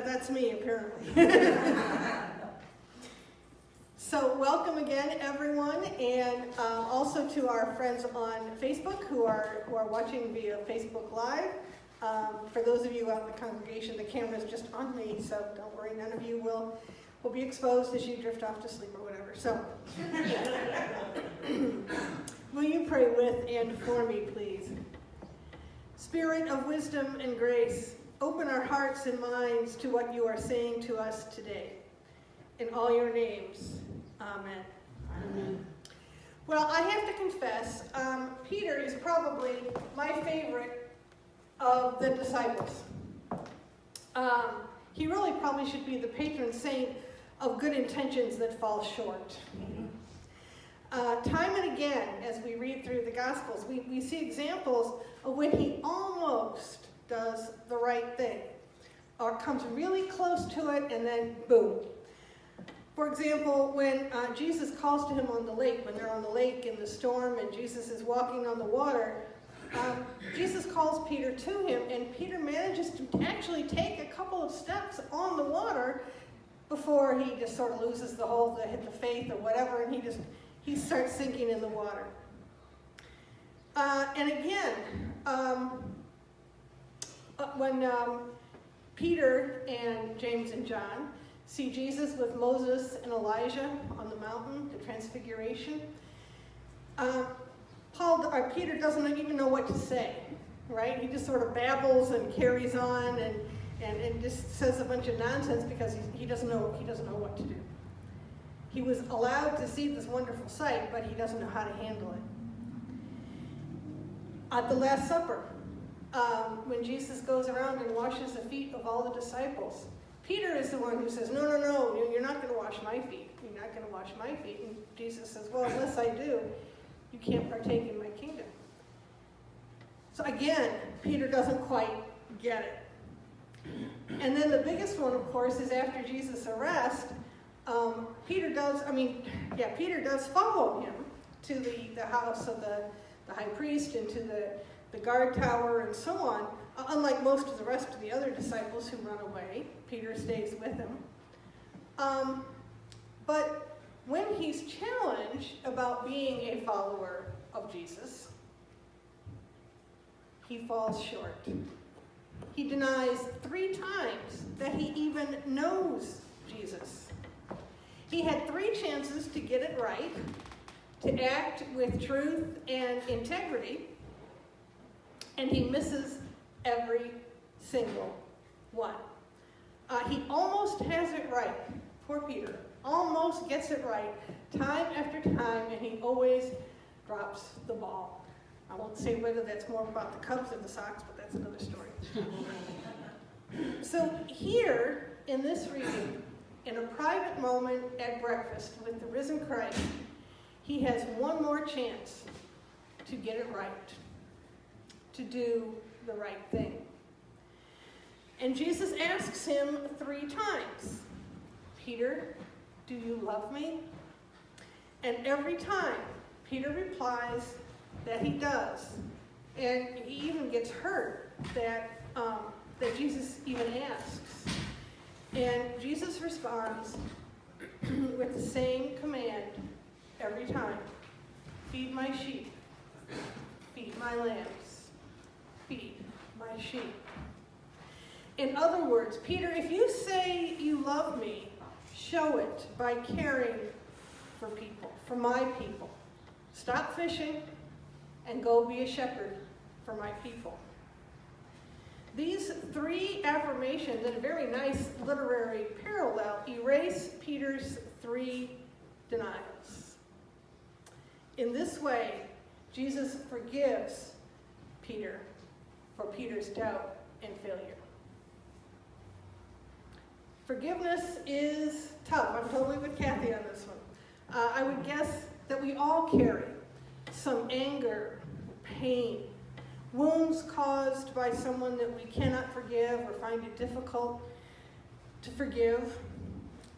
That's me, apparently. So welcome again, everyone, and also to our friends on Facebook who are watching via Facebook Live. For those of you out in the congregation, the camera's just on me, so don't worry, none of you will be exposed as you drift off to sleep or whatever. So, will you pray with and for me, please? Spirit of wisdom and grace, open our hearts and minds to what you are saying to us today. In all your names, amen. Amen. Well, I have to confess, Peter is probably my favorite of the disciples. He really probably should be the patron saint of good intentions that fall short. Time and again, as we read through the Gospels, we see examples of when he almost does the right thing, or comes really close to it, and then boom. For example, when Jesus calls to him on the lake, when they're on the lake in the storm and Jesus is walking on the water, Jesus calls Peter to him, and Peter manages to actually take a couple of steps on the water before he just sort of loses the faith or whatever, and he starts sinking in the water. And again, when Peter and James and John see Jesus with Moses and Elijah on the mountain, the Transfiguration, Peter doesn't even know what to say, right? He just sort of babbles and carries on and just says a bunch of nonsense because he doesn't know what to do. He was allowed to see this wonderful sight, but he doesn't know how to handle it. At the Last Supper, when Jesus goes around and washes the feet of all the disciples, Peter is the one who says, no, you're not going to wash my feet. You're not going to wash my feet. And Jesus says, well, unless I do, you can't partake in my kingdom. So again, Peter doesn't quite get it. And then the biggest one, of course, is after Jesus' arrest, Peter does follow him to the house of the high priest and to the guard tower and so on. Unlike most of the rest of the other disciples who run away, Peter stays with him. But when he's challenged about being a follower of Jesus, he falls short. He denies 3 times that he even knows Jesus. He had 3 chances to get it right, to act with truth and integrity, and he misses every single one. He almost has it right. Poor Peter almost gets it right time after time, and he always drops the ball. I won't say whether that's more about the Cubs or the Sox, but that's another story. So here, in this reading, in a private moment at breakfast with the risen Christ, he has one more chance to get it right, to do the right thing. And Jesus asks him 3 times, Peter, do you love me? And every time, Peter replies that he does. And he even gets hurt that Jesus even asks. And Jesus responds with the same command every time. Feed my sheep. Feed my lambs. Feed my sheep. In other words, Peter, if you say you love me, show it by caring for people, for my people. Stop fishing and go be a shepherd for my people. These 3 affirmations, and a very nice literary parallel, erase Peter's 3 denials. In this way, Jesus forgives Peter for Peter's doubt and failure. Forgiveness is tough. I'm totally with Kathy on this one. I would guess that we all carry some anger, pain, wounds caused by someone that we cannot forgive or find it difficult to forgive.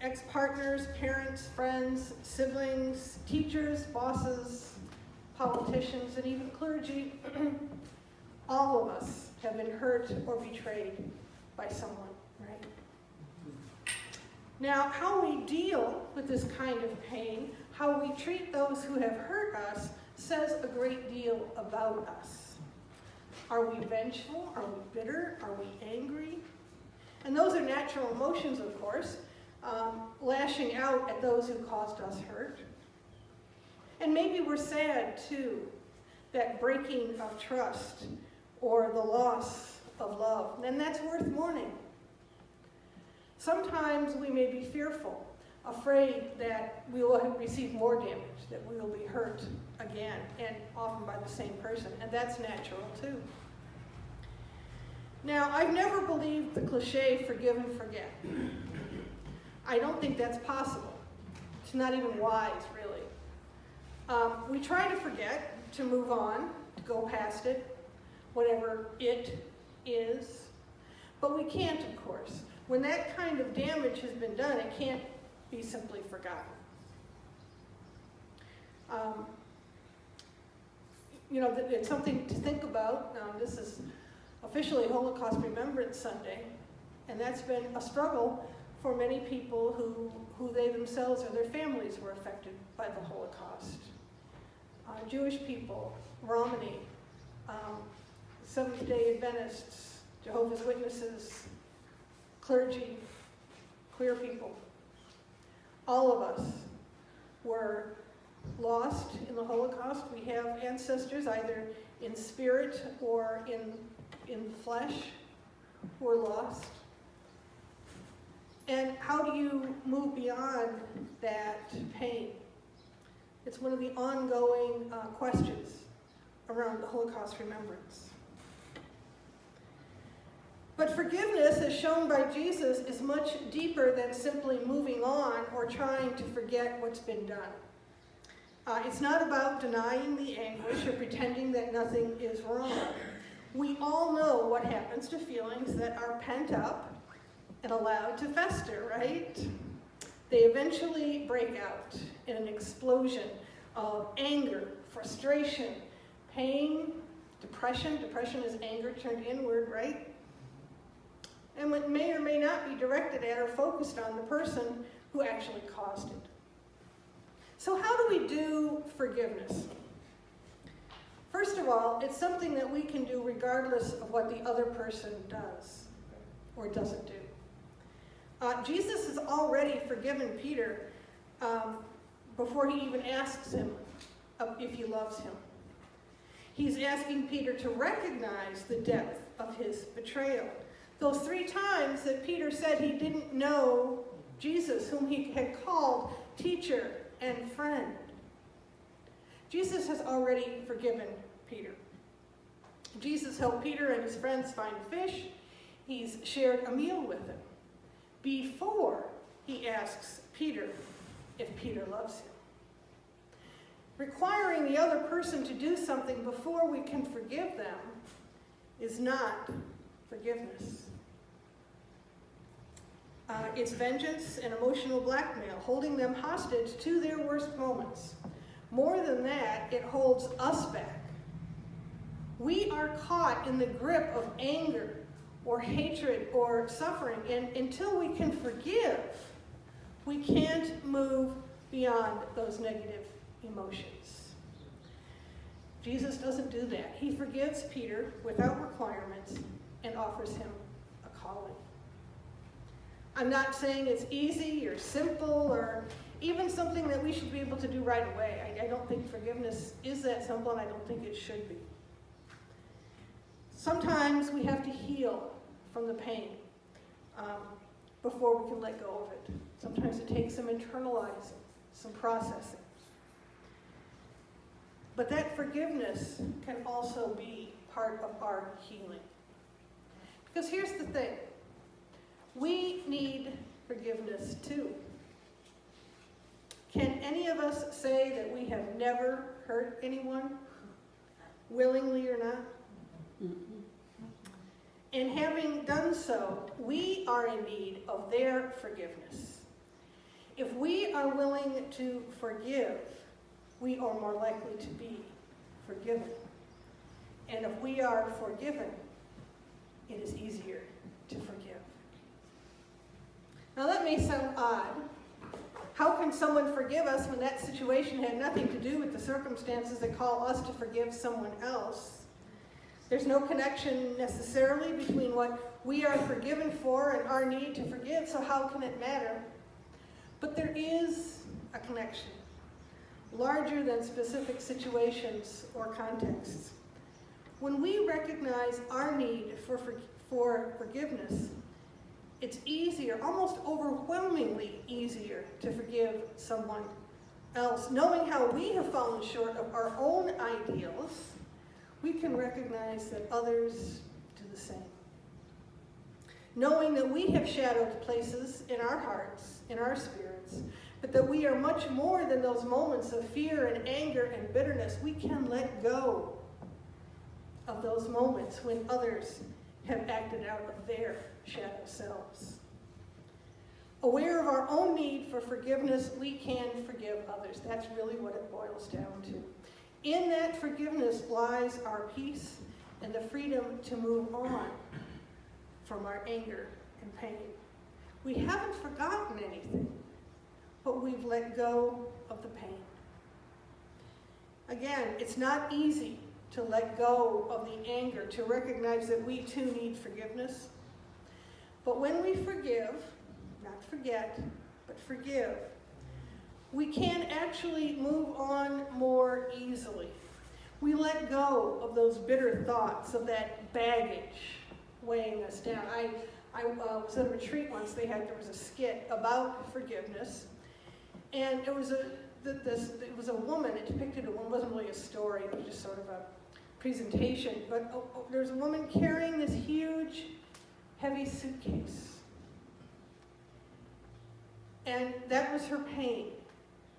Ex-partners, parents, friends, siblings, teachers, bosses, politicians, and even clergy. All of us have been hurt or betrayed by someone, right? Now, how we deal with this kind of pain, how we treat those who have hurt us, says a great deal about us. Are we vengeful? Are we bitter? Are we angry? And those are natural emotions, of course, lashing out at those who caused us hurt. And maybe we're sad, too, that breaking of trust or the loss of love, and that's worth mourning. Sometimes we may be fearful, afraid that we will receive more damage, that we will be hurt again, and often by the same person, and that's natural too. Now, I've never believed the cliche, forgive and forget. I don't think that's possible. It's not even wise, really. We try to forget, to move on, to go past it, whatever it is, but we can't, of course. When that kind of damage has been done, it can't be simply forgotten. It's something to think about. This is officially Holocaust Remembrance Sunday, and that's been a struggle for many people who they themselves or their families were affected by the Holocaust. Jewish people, Romani, Seventh-day Adventists, Jehovah's Witnesses, clergy, queer people. All of us were lost in the Holocaust. We have ancestors either in spirit or in flesh who were lost. And how do you move beyond that pain? It's one of the ongoing questions around the Holocaust remembrance. But forgiveness, as shown by Jesus, is much deeper than simply moving on or trying to forget what's been done. It's not about denying the anguish or pretending that nothing is wrong. We all know what happens to feelings that are pent up and allowed to fester, right? They eventually break out in an explosion of anger, frustration, pain, depression. Depression is anger turned inward, right? And what may or may not be directed at or focused on the person who actually caused it. So how do we do forgiveness? First of all, it's something that we can do regardless of what the other person does or doesn't do. Jesus has already forgiven Peter before he even asks him if he loves him. He's asking Peter to recognize the depth of his betrayal. Those 3 times that Peter said he didn't know Jesus, whom he had called teacher and friend. Jesus has already forgiven Peter. Jesus helped Peter and his friends find fish. He's shared a meal with them before he asks Peter if Peter loves him. Requiring the other person to do something before we can forgive them is not forgiveness. It's vengeance and emotional blackmail, holding them hostage to their worst moments. More than that, it holds us back. We are caught in the grip of anger or hatred or suffering, and until we can forgive, we can't move beyond those negative emotions. Jesus doesn't do that. He forgives Peter without requirements and offers him a calling. I'm not saying it's easy or simple or even something that we should be able to do right away. I don't think forgiveness is that simple, and I don't think it should be. Sometimes we have to heal from the pain before we can let go of it. Sometimes it takes some internalizing, some processing. But that forgiveness can also be part of our healing. Because here's the thing. We need forgiveness too. Can any of us say that we have never hurt anyone, willingly or not? And having done so, we are in need of their forgiveness. If we are willing to forgive, we are more likely to be forgiven. And if we are forgiven, it is easier to forgive. Now that may sound odd. How can someone forgive us when that situation had nothing to do with the circumstances that call us to forgive someone else? There's no connection necessarily between what we are forgiven for and our need to forgive, so how can it matter? But there is a connection, larger than specific situations or contexts. When we recognize our need for forgiveness, it's easier, almost overwhelmingly easier, to forgive someone else. Knowing how we have fallen short of our own ideals, we can recognize that others do the same. Knowing that we have shadowed places in our hearts, in our spirits, but that we are much more than those moments of fear and anger and bitterness, we can let go of those moments when others have acted out of their shadow selves. Aware of our own need for forgiveness, we can forgive others. That's really what it boils down to. In that forgiveness lies our peace and the freedom to move on from our anger and pain. We haven't forgotten anything, but we've let go of the pain. Again, it's not easy to let go of the anger, to recognize that we too need forgiveness. But when we forgive, not forget, but forgive, we can actually move on more easily. We let go of those bitter thoughts, of that baggage weighing us down. I was at a retreat once. There was a skit about forgiveness, and it was a woman. It depicted a woman. It wasn't really a story. It was just sort of a presentation. But there's a woman carrying this huge, heavy suitcase, and that was her pain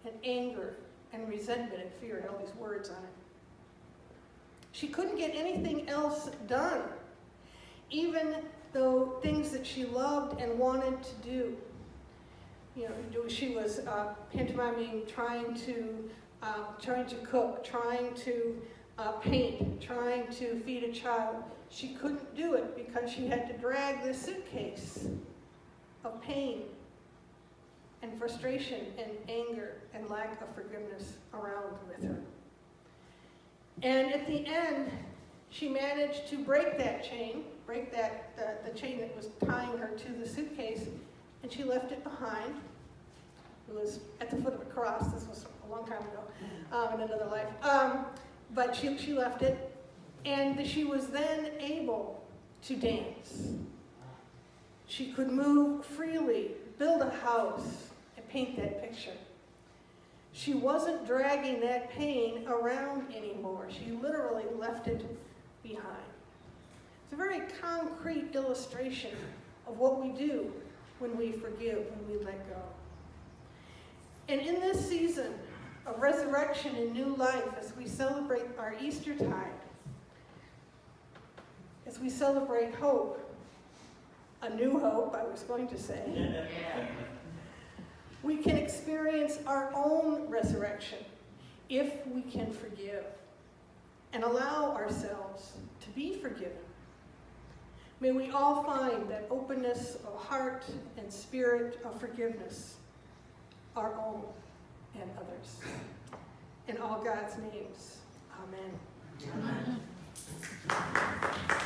and anger and resentment and fear. It had all these words on it. She couldn't get anything else done, even though things that she loved and wanted to do. She was pantomiming, trying to cook, trying to paint, trying to feed a child. She couldn't do it because she had to drag this suitcase of pain and frustration and anger and lack of forgiveness around with her. And at the end, she managed to break that chain, the chain that was tying her to the suitcase, and she left it behind. It was at the foot of a cross. This was a long time ago, in another life. But she left it, and she was then able to dance. She could move freely, build a house, and paint that picture. She wasn't dragging that pain around anymore. She literally left it behind. It's a very concrete illustration of what we do when we forgive, when we let go. And in this season of resurrection and new life, as we celebrate our Easter tide, as we celebrate hope, a new hope, I was going to say, we can experience our own resurrection if we can forgive and allow ourselves to be forgiven. May we all find that openness of heart and spirit of forgiveness, our own and others. In all God's names, amen. Amen.